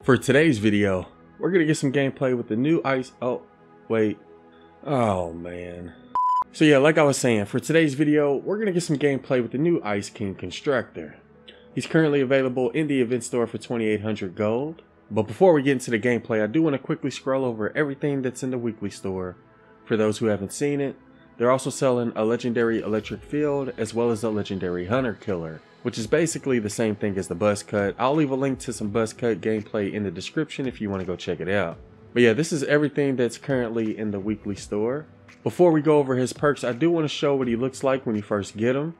For today's video, we're gonna get some gameplay with the new ice. Oh, wait. Oh man. So yeah, like I was saying, for today's video, we're gonna get some gameplay with the new Ice King Constructor. He's currently available in the event store for 2,800 gold. But before we get into the gameplay, I do want to quickly scroll over everything that's in the weekly store. For those who haven't seen it, they're also selling a legendary electric field as well as a legendary hunter killer, which is basically the same thing as the buzz cut. I'll leave a link to some buzz cut gameplay in the description if you want to go check it out. But yeah, this is everything that's currently in the weekly store. Before we go over his perks, I do want to show what he looks like when you first get him.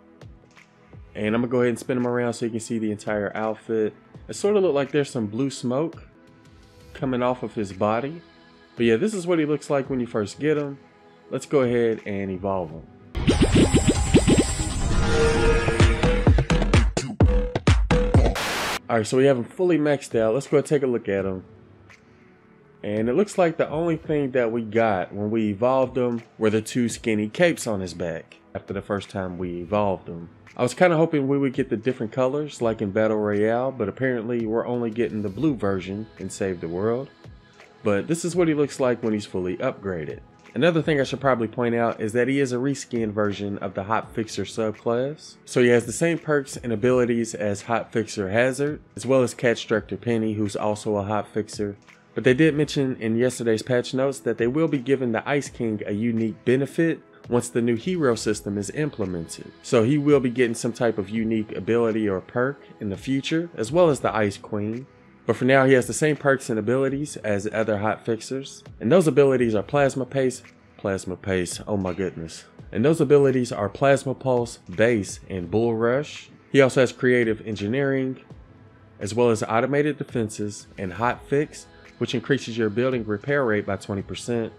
And I'm going to go ahead and spin him around so you can see the entire outfit. It sort of looks like there's some blue smoke coming off of his body. But yeah, this is what he looks like when you first get him. Let's go ahead and evolve him. Alright, so we have him fully maxed out. Let's go ahead and take a look at him. And it looks like the only thing that we got when we evolved him were the two skinny capes on his back after the first time we evolved him. I was kind of hoping we would get the different colors like in Battle Royale, but apparently we're only getting the blue version in Save the World. But this is what he looks like when he's fully upgraded. Another thing I should probably point out is that he is a reskin version of the Hotfixer subclass. So he has the same perks and abilities as Hotfixer Hazard, as well as Catstructor Penny, who's also a Hotfixer. But they did mention in yesterday's patch notes that they will be giving the Ice King a unique benefit once the new hero system is implemented. So he will be getting some type of unique ability or perk in the future, as well as the Ice Queen. But for now, he has the same perks and abilities as other Hotfixers. And those abilities are Plasma Pace, oh my goodness. And those abilities are Plasma Pulse, Base, and Bull Rush. He also has Creative Engineering, as well as Automated Defenses and Hotfix, which increases your building repair rate by 20%.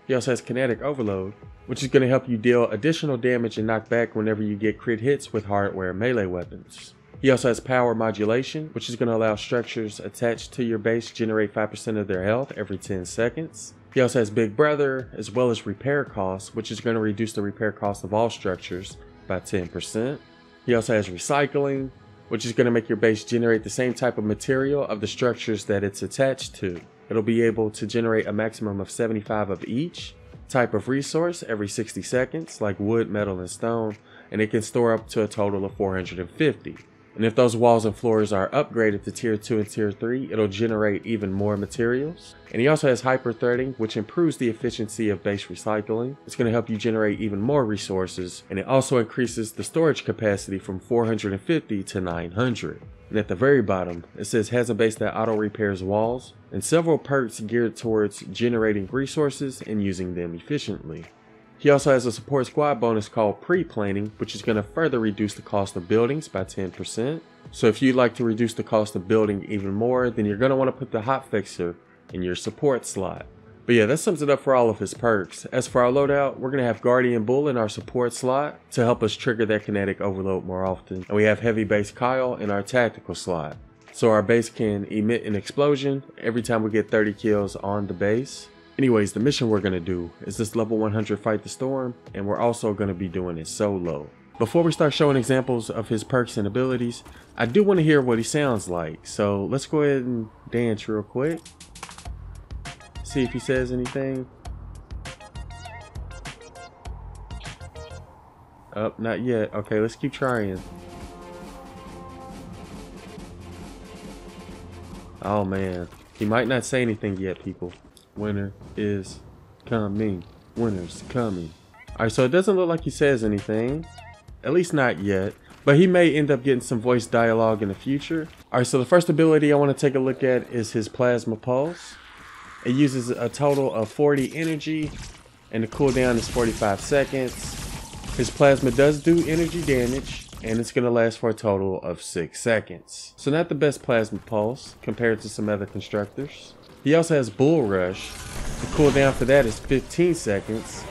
He also has Kinetic Overload, which is going to help you deal additional damage and knock back whenever you get crit hits with hardware melee weapons. He also has Power Modulation, which is going to allow structures attached to your base generate 5% of their health every 10 seconds. He also has Big Brother, as well as Repair Cost, which is going to reduce the repair cost of all structures by 10%. He also has Recycling, which is going to make your base generate the same type of material of the structures that it's attached to. It'll be able to generate a maximum of 75 of each type of resource every 60 seconds, like wood, metal, and stone, and it can store up to a total of 450. And if those walls and floors are upgraded to tier 2 and tier 3, it'll generate even more materials. And he also has Hyper Threading, which improves the efficiency of base recycling. It's going to help you generate even more resources, and it also increases the storage capacity from 450 to 900. And at the very bottom, it says has a base that auto repairs walls, and several perks geared towards generating resources and using them efficiently. He also has a support squad bonus called Pre-Planning, which is going to further reduce the cost of buildings by 10%. So if you'd like to reduce the cost of building even more, then you're going to want to put the Hotfixer in your support slot. But yeah, that sums it up for all of his perks. As for our loadout, we're going to have Guardian Bull in our support slot to help us trigger that kinetic overload more often. And we have Heavy Base Kyle in our tactical slot. So our base can emit an explosion every time we get 30 kills on the base. Anyways, the mission we're going to do is this level 100 Fight the Storm, and we're also going to be doing it solo. Before we start showing examples of his perks and abilities, I do want to hear what he sounds like. So let's go ahead and dance real quick. See if he says anything. Oh, not yet. Okay, let's keep trying. Oh man, he might not say anything yet, people. Winter is coming. Winter's coming. Alright, so it doesn't look like he says anything. At least not yet. But he may end up getting some voice dialogue in the future. Alright, so the first ability I want to take a look at is his Plasma Pulse. It uses a total of 40 energy, and the cooldown is 45 seconds. His plasma does do energy damage, and it's going to last for a total of 6 seconds. So not the best Plasma Pulse compared to some other constructors. He also has Bull Rush. The cooldown for that is 15 seconds,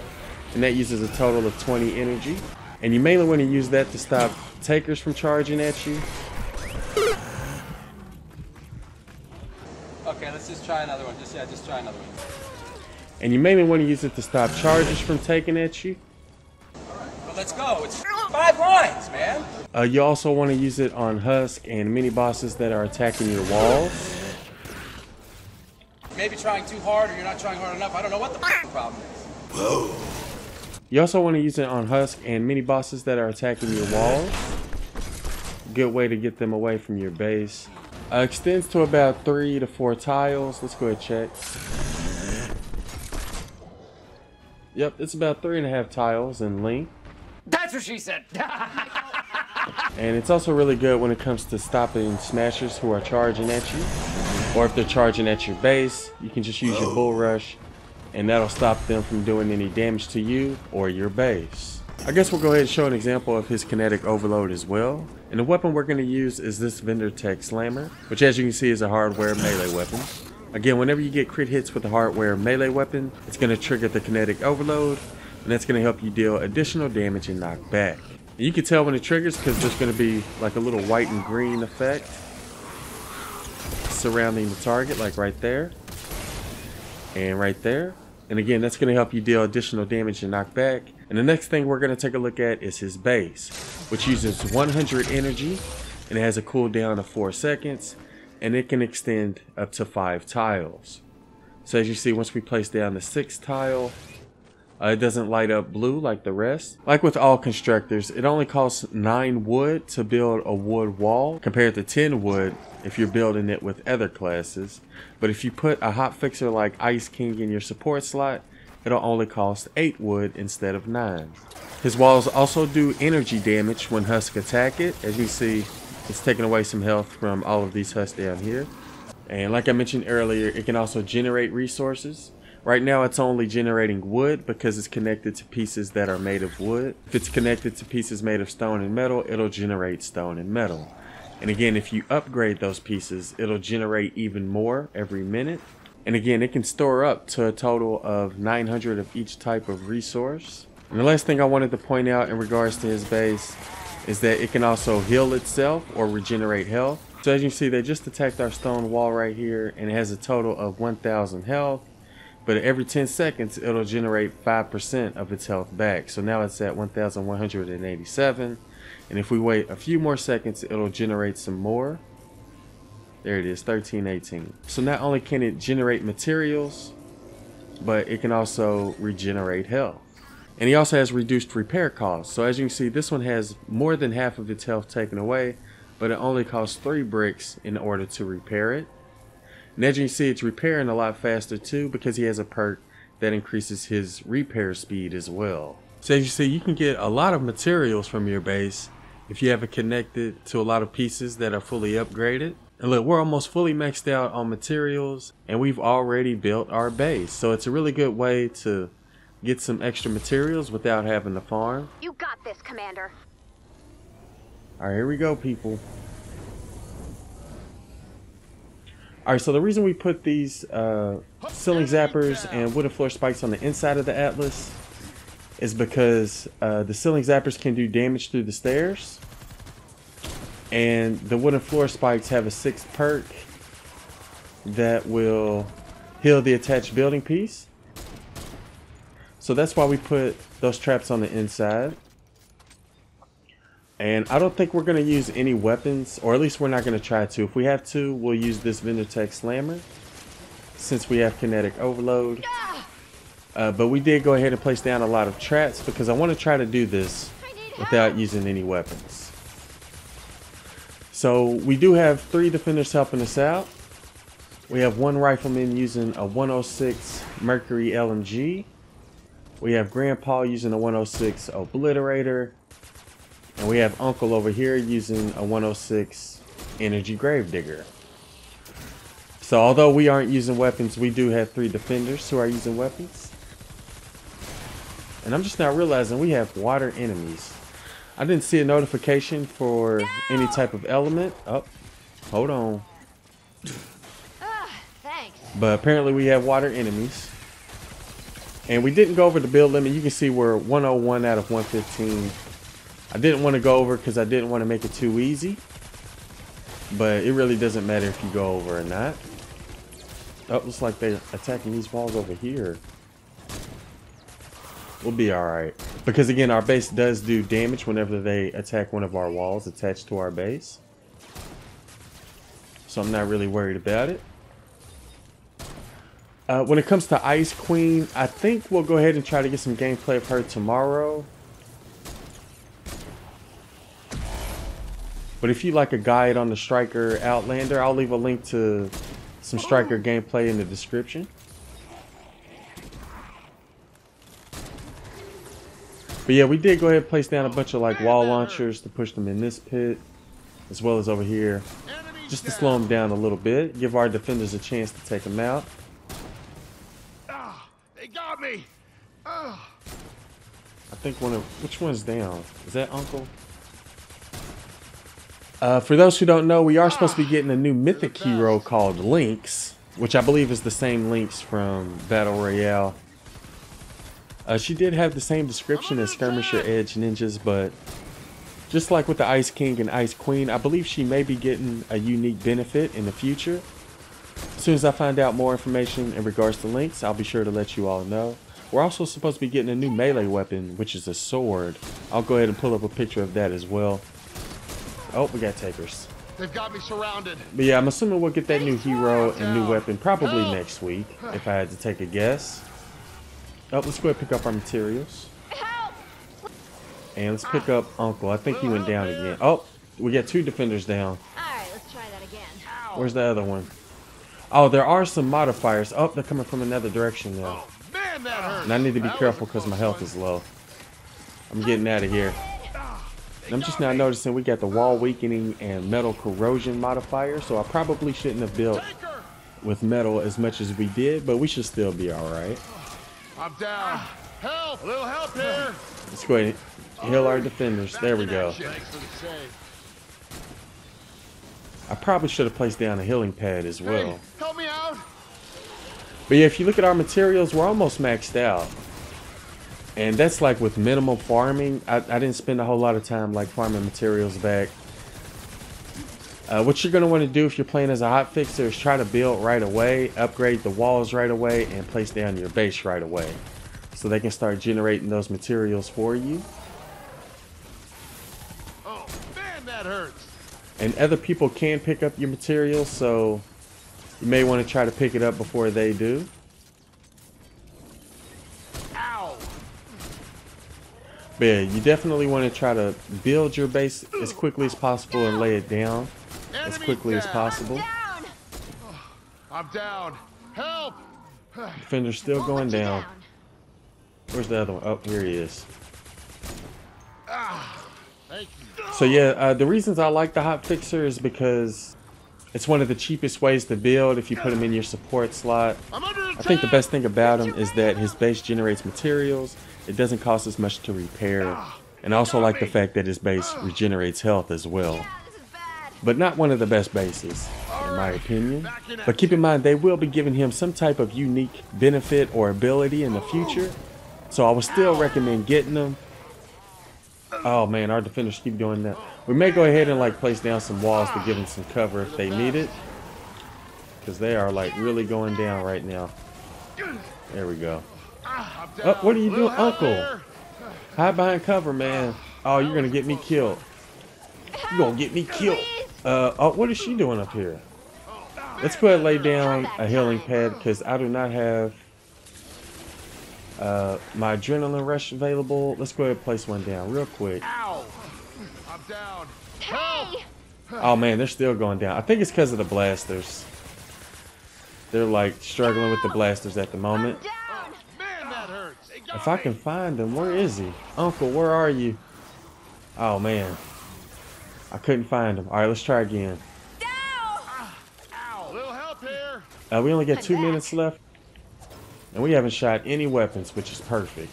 and that uses a total of 20 energy. And you mainly want to use that to stop takers from charging at you. Okay, let's just try another one. Just try another one. And you mainly want to use it to stop charges from taking at you. Alright, well let's go. It's 5 lines, man. You also want to use it on Husk and mini bosses that are attacking your walls. maybe trying too hard or you're not trying hard enough. I don't know what the problem is. Whoa. You also want to use it on husk and mini bosses that are attacking your walls. Good way to get them away from your base. Extends to about 3 to 4 tiles. Let's go ahead and check. Yep, it's about 3.5 tiles in length. That's what she said. And it's also really good when it comes to stopping smashers who are charging at you. Or if they're charging at your base, you can just use your bull rush and that'll stop them from doing any damage to you or your base. I guess we'll go ahead and show an example of his kinetic overload as well. And the weapon we're going to use is this Vendor Tech Slammer, which as you can see is a hardware melee weapon. Again, whenever you get crit hits with a hardware melee weapon, it's going to trigger the kinetic overload, and that's going to help you deal additional damage and knock back. And you can tell when it triggers because there's going to be like a little white and green effect surrounding the target, like right there and right there. And again, that's going to help you deal additional damage and knock back. And the next thing we're going to take a look at is his base, which uses 100 energy and it has a cooldown of 4 seconds and it can extend up to 5 tiles. So as you see, once we place down the 6th tile, it doesn't light up blue like the rest. Like with all constructors, it only costs 9 wood to build a wood wall compared to 10 wood if you're building it with other classes. But if you put a Hotfixer like Ice King in your support slot, it'll only cost 8 wood instead of 9. His walls also do energy damage when husk attack it. As you see, it's taking away some health from all of these husks down here. And like I mentioned earlier, it can also generate resources. Right now it's only generating wood because it's connected to pieces that are made of wood. If it's connected to pieces made of stone and metal, it'll generate stone and metal. And again, if you upgrade those pieces, it'll generate even more every minute. And again, it can store up to a total of 900 of each type of resource. And the last thing I wanted to point out in regards to his base is that it can also heal itself or regenerate health. So as you see, they just attacked our stone wall right here and it has a total of 1000 health. But every 10 seconds, it'll generate 5% of its health back. So now it's at 1187. And if we wait a few more seconds, it'll generate some more. There it is, 1318. So not only can it generate materials, but it can also regenerate health. And he also has reduced repair costs. So as you can see, this one has more than half of its health taken away, but it only costs 3 bricks in order to repair it. And as you can see, it's repairing a lot faster too because he has a perk that increases his repair speed as well. So as you see, you can get a lot of materials from your base if you have it connected to a lot of pieces that are fully upgraded. And look, we're almost fully maxed out on materials and we've already built our base. So it's a really good way to get some extra materials without having to farm. You got this, Commander. Alright, here we go, people. Alright, so the reason we put these ceiling zappers and wooden floor spikes on the inside of the Atlas is because the ceiling zappers can do damage through the stairs. And the wooden floor spikes have a 6th perk that will heal the attached building piece. So that's why we put those traps on the inside. And I don't think we're going to use any weapons, or at least we're not going to try to. If we have to, we'll use this Vendor Tech Slammer since we have kinetic overload. But we did go ahead and place down a lot of traps because I want to try to do this without using any weapons. So we do have 3 defenders helping us out. We have 1 rifleman using a 106 Mercury LMG. We have Grandpa using a 106 Obliterator. And we have Uncle over here using a 106 Energy Gravedigger. So although we aren't using weapons, we do have 3 defenders who are using weapons. And I'm just now realizing we have water enemies. I didn't see a notification for any type of element. Oh, hold on. Thanks. But apparently we have water enemies. And we didn't go over the build limit. You can see we're 101 out of 115. I didn't want to go over because I didn't want to make it too easy. But it really doesn't matter if you go over or not. Oh, looks like they're attacking these walls over here. We'll be alright. Because again, our base does do damage whenever they attack one of our walls attached to our base. So I'm not really worried about it. When it comes to Ice Queen, I think we'll go ahead and try to get some gameplay of her tomorrow. But if you like a guide on the Striker Outlander, I'll leave a link to some Striker gameplay in the description. But yeah, we did go ahead and place down a bunch of like wall launchers to push them in this pit, as well as over here, just to slow them down a little bit, give our defenders a chance to take them out. They got me. I think which one's down? Is that Uncle? For those who don't know, we are supposed to be getting a new mythic hero called Lynx, which I believe is the same Lynx from Battle Royale. She did have the same description as Skirmisher Edge Ninjas, but just like with the Ice King and Ice Queen, I believe she may be getting a unique benefit in the future. As soon as I find out more information in regards to Lynx, I'll be sure to let you all know. We're also supposed to be getting a new melee weapon, which is a sword. I'll go ahead and pull up a picture of that as well. Oh, we got takers. They've got me surrounded. But yeah, I'm assuming we'll get that new hero and new weapon probably next week, if I had to take a guess. Oh, let's go ahead and pick up our materials. And let's pick up Uncle. I think he went down again. Oh, we got 2 defenders down. Alright, let's try that again. Where's the other one? Oh, there are some modifiers. Oh, they're coming from another direction now. Man, that hurts. And I need to be careful because my health is low. I'm getting out of here. And I'm just now noticing we got the wall weakening and metal corrosion modifier, so I probably shouldn't have built with metal as much as we did, but we should still be alright. I'm down. Help! A little help here. Let's go ahead and heal our defenders. There we go. Thanks for the save. I probably should have placed down a healing pad as well. Hey, help me out. But yeah, if you look at our materials, we're almost maxed out. And that's like with minimal farming. I didn't spend a whole lot of time like farming materials back. What you're going to want to do if you're playing as a Hotfixer is try to build right away, upgrade the walls right away, and place down your base right away. So they can start generating those materials for you. Oh, man, that hurts. And other people can pick up your materials, so you may want to try to pick it up before they do. Ow. But yeah, you definitely want to try to build your base as quickly as possible and lay it down as quickly as possible. Down! I'm down. Help! Defender's still going down. Where's the other one? Oh, here he is. Thank you. So yeah, the reasons I like the Hotfixer is because it's one of the cheapest ways to build if you put him in your support slot. I'm under attack. I think the best thing about him is that his base generates materials. It doesn't cost as much to repair. And I also like the fact that his base regenerates health as well. Yeah, this is bad. But not one of the best bases, in my opinion. But keep in mind, they will be giving him some type of unique benefit or ability in the future. So I would still recommend getting them. Oh man, our defenders keep doing that. We may go ahead and like place down some walls to give them some cover if they need it. Because they are like really going down right now. There we go. Oh, what are you doing, Uncle? Hide behind cover, man. Oh, you're gonna get me killed. You're gonna get me killed. Oh, what is she doing up here? Let's go ahead and lay down a healing pad because I do not have my adrenaline rush available. Let's go ahead and place one down real quick. Ow. I'm down. Hey! Oh man, they're still going down. I think it's because of the blasters. They're like struggling with the blasters at the moment. Down! Man, that hurts. They got If I can find him, where is he? Uncle, where are you? Oh man, I couldn't find him. All right, let's try again. Down! Ow. Little help here. We only got 2 minutes left, and we haven't shot any weapons, which is perfect.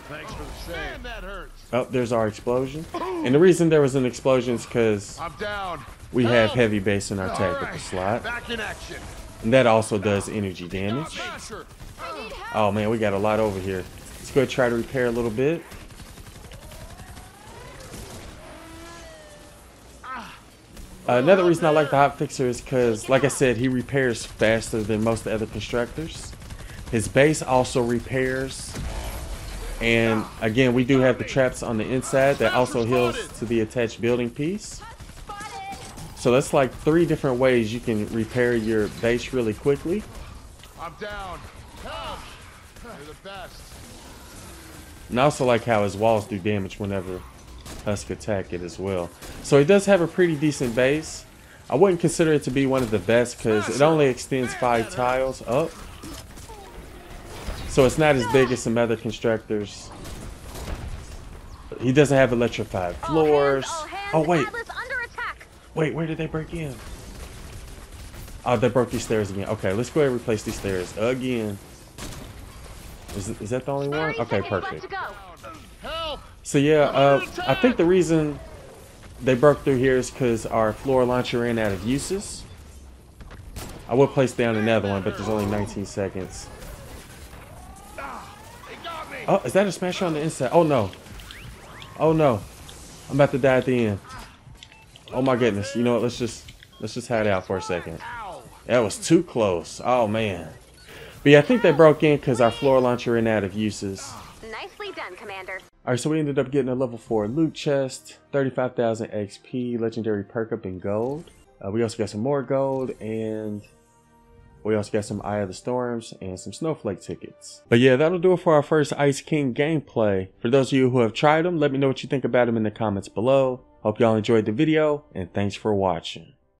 Thanks for the save. Man, that hurts. Oh, there's our explosion. And the reason there was an explosion is because I'm down. we have Help. heavy base in our All tactical right. slot, Back in action. and that also does energy damage. Smasher. Oh man, we got a lot over here. Let's go try to repair a little bit. Another reason I like the Hotfixer is because, like I said, he repairs faster than most of the other constructors. His base also repairs. And again, we do have the traps on the inside that also heals to the attached building piece. So that's like 3 different ways you can repair your base really quickly. I'm down. Help! You're the best. And I also like how his walls do damage whenever Husk attack it as well. So he does have a pretty decent base. I wouldn't consider it to be one of the best because it only extends 5 tiles up. So it's not as big as some other constructors. He doesn't have electrified floors. Oh wait. Wait, where did they break in? Oh, they broke these stairs again. Okay, let's go ahead and replace these stairs again. Is that the only one? Okay, perfect. So yeah, I think the reason they broke through here is because our floor launcher ran out of uses. I will place down another one, but there's only 19 seconds. Oh, is that a smash on the inside? Oh no. Oh no. I'm about to die at the end. Oh my goodness. You know what? Let's just hide out for a second. That was too close. Oh man. But yeah, I think they broke in because our floor launcher ran out of uses. Nicely done, Commander. Alright, so we ended up getting a level 4 loot chest, 35,000 XP, legendary perk up in gold. We also got some more gold, and we also got some Eye of the Storms and some snowflake tickets. But yeah, that'll do it for our first Ice King gameplay. For those of you who have tried them, let me know what you think about them in the comments below. Hope y'all enjoyed the video, and thanks for watching.